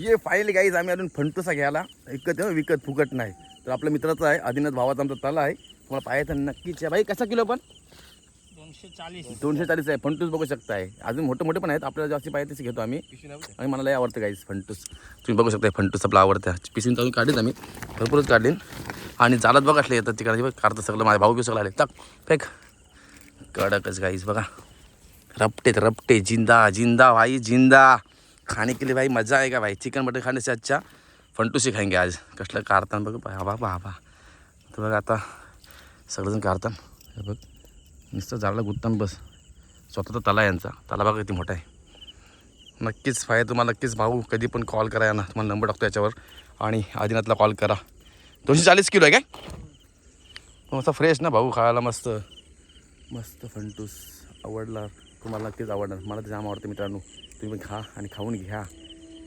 ये finally guys आम्ही अजून फंटुसा घ्यायला विकत फुकट नाही. तर आपल्या मित्राचं आहे आदिनाथ भावाचा आमचा तला आहे. तुम्हाला पाहायचं नक्कीच आहे. भाई कसा किलो पण 240 आहे. फंटूस बघू शकताय. अजून मोठे पण आहेत. आपल्याला जास्ती पाहिजे तसे घेतो आम्ही. आणि मला लय आवडतं गाईज फंटूस. तुम्ही बघू शकता फंटूस आपला आवडतं. पिशीन चालून काढलीत आम्ही भरपूरच काढली. आणि जालात बघा असले येतात तिकडे काढतं सगळं. माझे भाऊ बी सगळं आले टाक फेक कडकच गाईज बघा. रपटे जिंदा भाई जिंदा. खाने के लिए भाई मज़ा आएगा भाई. चिकन मटन खाने से अच्छा फंटूसी खाएंगे आज. कसलं काढताना बघ बाबा. तर बघा आता सगळेजण काढतात. हे बघ नुसतं झाडाला गुत्तान बस. स्वतःचा तला यांचा तला बघा किती मोठा आहे. नक्कीच फायदा तुम्हाला. नक्कीच भाऊ कधी पण कॉल करा ना. तुम्हाला नंबर टाकतो याच्यावर. आणि आदिनाथला कॉल करा. 240 किलो आहे काय मस्त फ्रेश ना भाऊ. खायला मस्त फंटूस आवडला तुम्हाला. नक्कीच आवडणार. मला तर जाम आवडतं मित्रांनो. तुम्ही पण खा आणि खाऊन घ्या.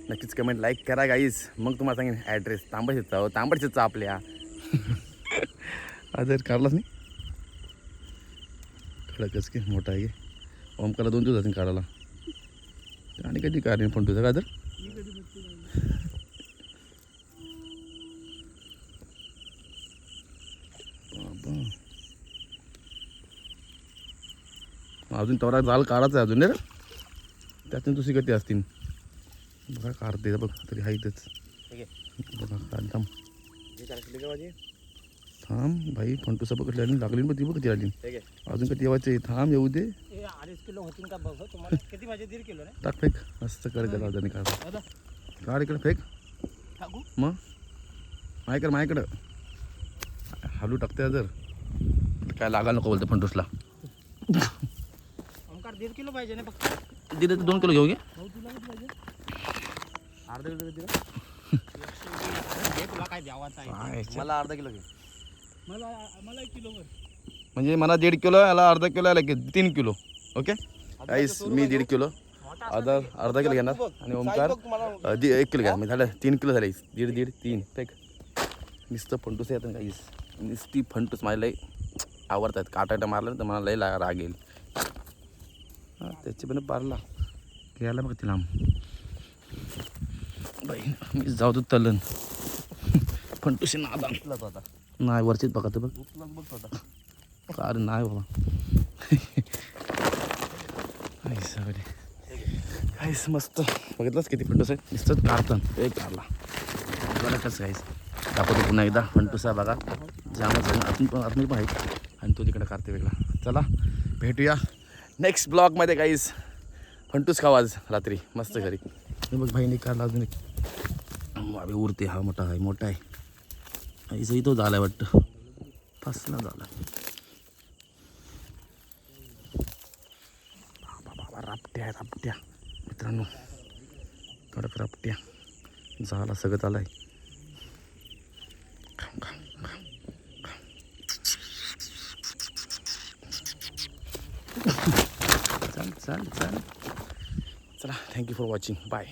नक्कीच कमेंट लाईक करा गाईज. मग तुम्हाला सांगेन ॲड्रेस तांबडशेचा आपल्या आजर काढलाच नाही. खडकच की मोठा आहे. ओमकाला 2 दिवस जातील काढायला. आणि कधी काढेन पण तुझं का तर अजून तवरा जाल काढायचं आहे अजून रे. त्यातून दुसरी गती असतील बघा. काढते बघ तरी हाईतच बघा. काढताम थांब भाई. फंटूसा बघितली आणि लागली पण ती बघ ती आली. अजून कधी येवायचे. थांब येऊ दे. 2.5 किलो होतील का बघ. तुम्हाला किती पाहिजे? 1.5 किलो रे. टाक फेक मस्त कर गेला होता. काढ इकडं फेक. मग माझ्याकडं हालू टाकते जर काय लागायला नको बोलते फंटूसला. ओमकार 1.5 किलो पाहिजे ना फक्त. दिले तर 2 किलो घेऊ घे. अर्धा किलो दिला. तुला काय द्यावाचं आहे? मला अर्धा किलो घे. मला 1 किलो वर. म्हणजे मला 1.5 किलो याला अर्धा किलो याला 3 किलो. ओके गाईस मी 1.5 किलो अर्धा किलो घेणार. आणि ओमकार 1 किलो घ्या. मी झालं 3 किलो झाले. 1.5 3 फेक. नुसतं फंटूस येतं गाईस. नुसती फंटूस मला लई आवडतात. काटाटा मारला तर मला लई राग येईल. हां त्याची पण पारला घ्यायला बघ ती लांब बाई. मी जाऊ दे तलन फंटूशी नादा आता नाही वरचीच बघा. तर बघ अरे नाही बाबा. काहीच मस्त बघितलंच किती फंटूस आहे. नुसतंच काढतात एक काढला बघा कसं काहीच. दाखवतो पुन्हा एकदा फंटूसा बघा. जामच आहे. आतून पण आहेत. आणि तो तिकडे काढते वेगळा. चला भेटूया नेक्स्ट ब्लॉगमध्ये काहीच. फंटूस खाऊ आज रात्री मस्त घरी. बघ भाईने काढला अजून एक बाबी उरते. हा मोठा आहे. आईचाही तो झाला आहे वाटतं. फसला झाला. बाबा रापट्या मित्रांनो. कडक रापट्या झाला सगळं आलाय. चल चला थँक्यू फॉर वॉचिंग बाय.